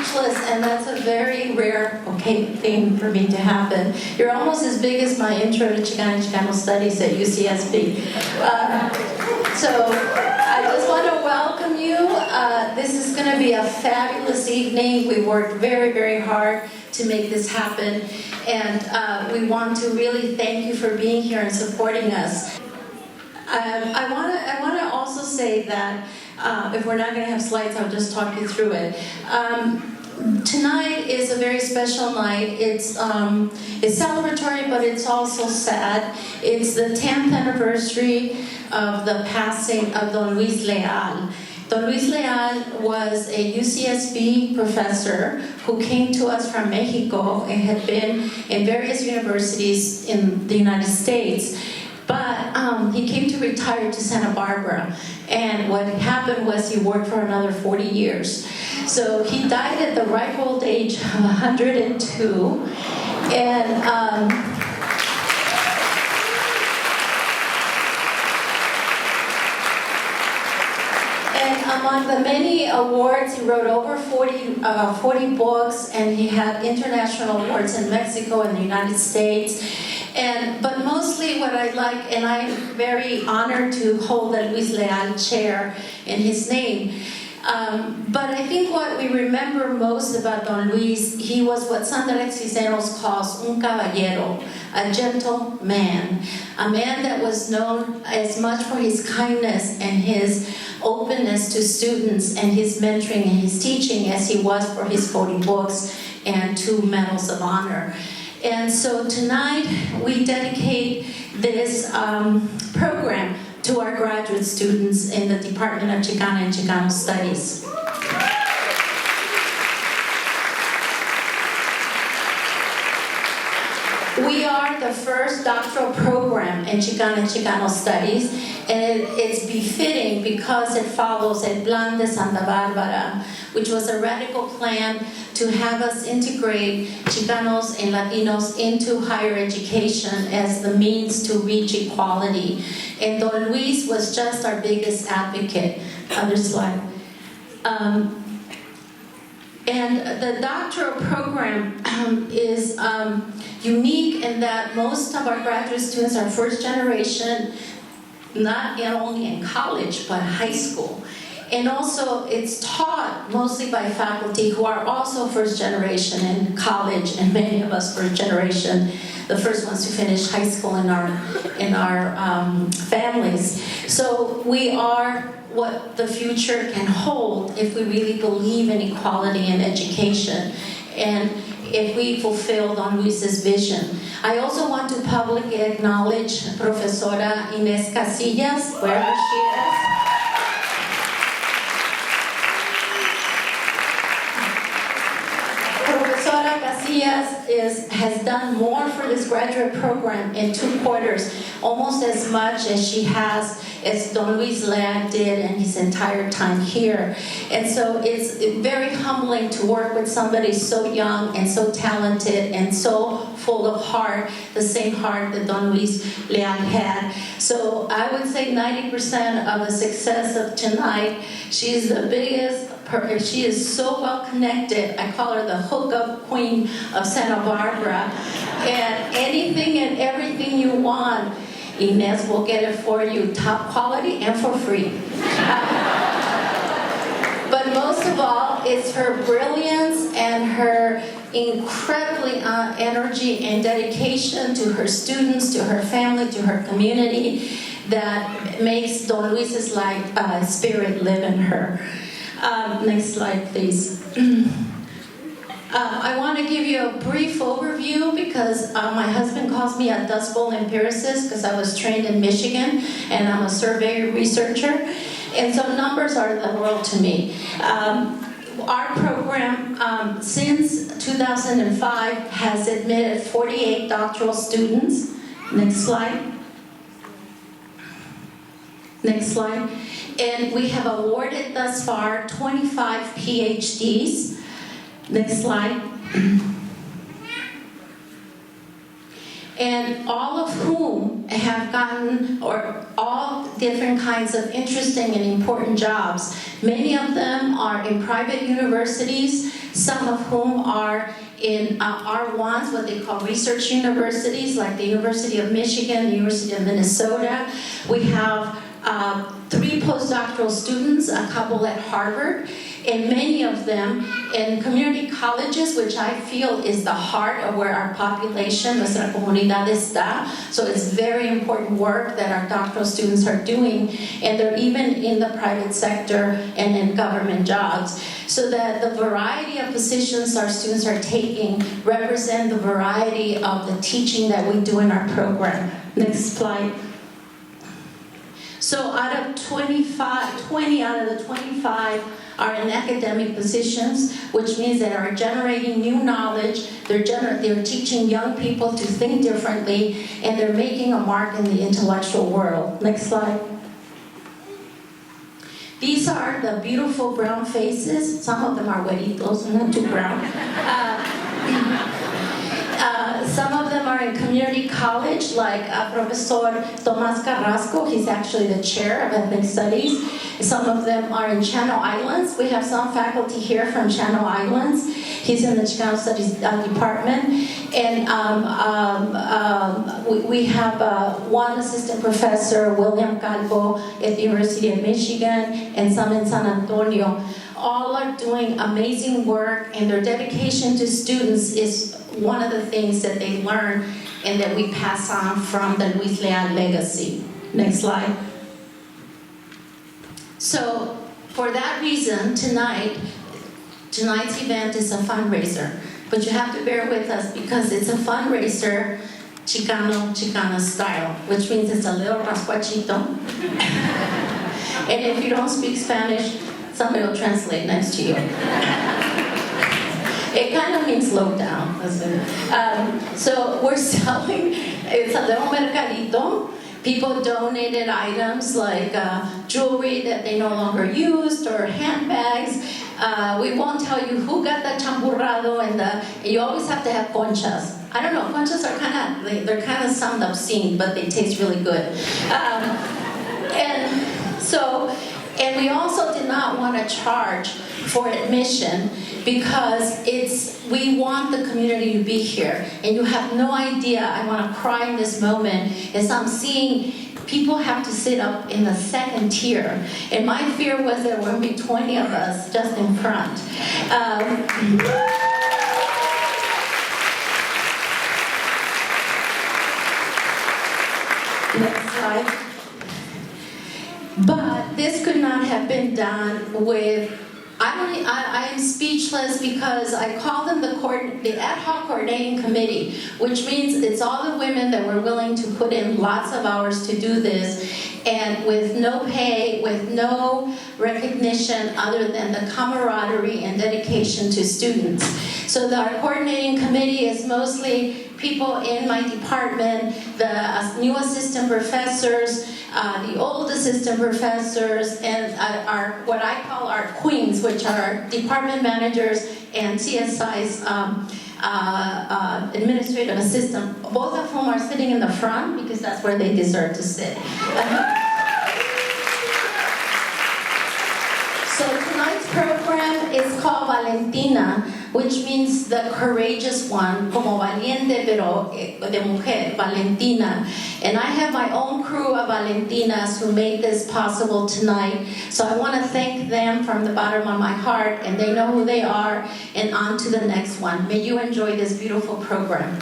speechless, and that's a very rare thing for me to happen. You're almost as big as my intro to Chicano and Chicano Studies at UCSB. So I just want to welcome you. This is going to be a fabulous evening. We worked very, very hard to make this happen, and we want to really thank you for being here and supporting us. I want to also say that if we're not going to have slides, I'll just talk you through it. Tonight is a very special night. It's celebratory, but it's also sad. It's the 10th anniversary of the passing of Don Luis Leal. Don Luis Leal was a UCSB professor who came to us from Mexico and had been in various universities in the United States. But he came to retire to Santa Barbara, and what happened was he worked for another 40 years. So he died at the ripe old age of 102, and among the many awards, he wrote over 40 books, and he had international awards in Mexico and the United States. But mostly what I like, and I'm very honored to hold the Luis Leal chair in his name. But I think what we remember most about Don Luis, he was what Sandra Cisneros calls un caballero, a gentle man, a man that was known as much for his kindness and his openness to students and his mentoring and his teaching as he was for his 40 books and 2 medals of honor. And so tonight we dedicate this program to our graduate students in the Department of Chicana and Chicano Studies. We are the first doctoral program in Chicana and Chicano Studies, and it's befitting because it follows El Plan de Santa Barbara, which was a radical plan to have us integrate Chicanos and Latinos into higher education as the means to reach equality. And Don Luis was just our biggest advocate. Other slide. And the doctoral program is unique in that most of our graduate students are first generation, not only in college, but high school. And also, it's taught mostly by faculty who are also first generation in college, and many of us first generation, the first ones to finish high school in our families. So we are what the future can hold if we really believe in equality in education, and if we fulfill Don Luis's vision. I also want to publicly acknowledge Profesora Inés Casillas, wherever she is. Has done more for this graduate program in 2 quarters, almost as much as Don Luis Leal did in his entire time here. And so it's very humbling to work with somebody so young and so talented and so full of heart, the same heart that Don Luis Leal had. So I would say 90% of the success of tonight, she's the biggest. She is so well connected. I call her the hookup queen of Santa Barbara. And anything and everything you want, Inés will get it for you, top quality and for free. But most of all, it's her brilliance and her incredibly energy and dedication to her students, to her family, to her community that makes Don Luis's spirit live in her. Next slide, please. I want to give you a brief overview because my husband calls me a Dust Bowl empiricist because I was trained in Michigan and I'm a survey researcher. And so numbers are the world to me. Our program, since 2005, has admitted 48 doctoral students. Next slide. Next slide. And we have awarded thus far 25 PhDs. Next slide. And all of whom have gotten all different kinds of interesting and important jobs. Many of them are in private universities. some of whom are in R1s, what they call research universities, like the University of Michigan, the University of Minnesota. We have 3 postdoctoral students, a couple at Harvard, and many of them in community colleges, which I feel is the heart of where our population, nuestra comunidad está. So it's very important work that our doctoral students are doing, and they're even in the private sector and in government jobs. So that the variety of positions our students are taking represent the variety of the teaching that we do in our program. Next slide. So out of 20 out of the 25 are in academic positions, which means they are generating new knowledge, they're teaching young people to think differently, and they're making a mark in the intellectual world. Next slide. These are the beautiful brown faces. Some of them are güeritos, not too brown. Some of them are in community college, like Professor Tomás Carrasco. He's actually the chair of ethnic studies. Some of them are in Channel Islands. We have some faculty here from Channel Islands. He's in the Chicano Studies department. And we have one assistant professor, William Calvo, at the University of Michigan, and some in San Antonio. All are doing amazing work, and their dedication to students is one of the things that they learn and that we pass on from the Luis Leal legacy. Next slide. So, for that reason, tonight's event is a fundraiser. But you have to bear with us because it's a fundraiser Chicana style, which means it's a little rascuachito. And if you don't speak Spanish, somebody will translate next to you. It kind of means slow down. So we're selling, it's a little mercadito. People donated items like jewelry that they no longer used or handbags. We won't tell you who got the champurrado, and you always have to have conchas. I don't know, conchas are they're kind of sound obscene, but they taste really good. And we also did not want to charge for admission because we want the community to be here. And you have no idea, I want to cry in this moment, as I'm seeing people have to sit up in the second tier. And my fear was there would be 20 of us just in front. Next slide. But this could not have been done with, I am speechless because I call them the ad hoc coordinating committee, which means it's all the women that were willing to put in lots of hours to do this, and with no pay, with no recognition other than the camaraderie and dedication to students. So our coordinating committee is mostly people in my department, the new assistant professors, the old assistant professors, and our what I call our queens, which are department managers and CSI's administrative assistant, both of whom are sitting in the front because that's where they deserve to sit. So tonight's program is called Valentina, which means the courageous one, como valiente, pero de mujer, Valentina. And I have my own crew of Valentinas who made this possible tonight. So I want to thank them from the bottom of my heart, and they know who they are, and on to the next one. May you enjoy this beautiful program.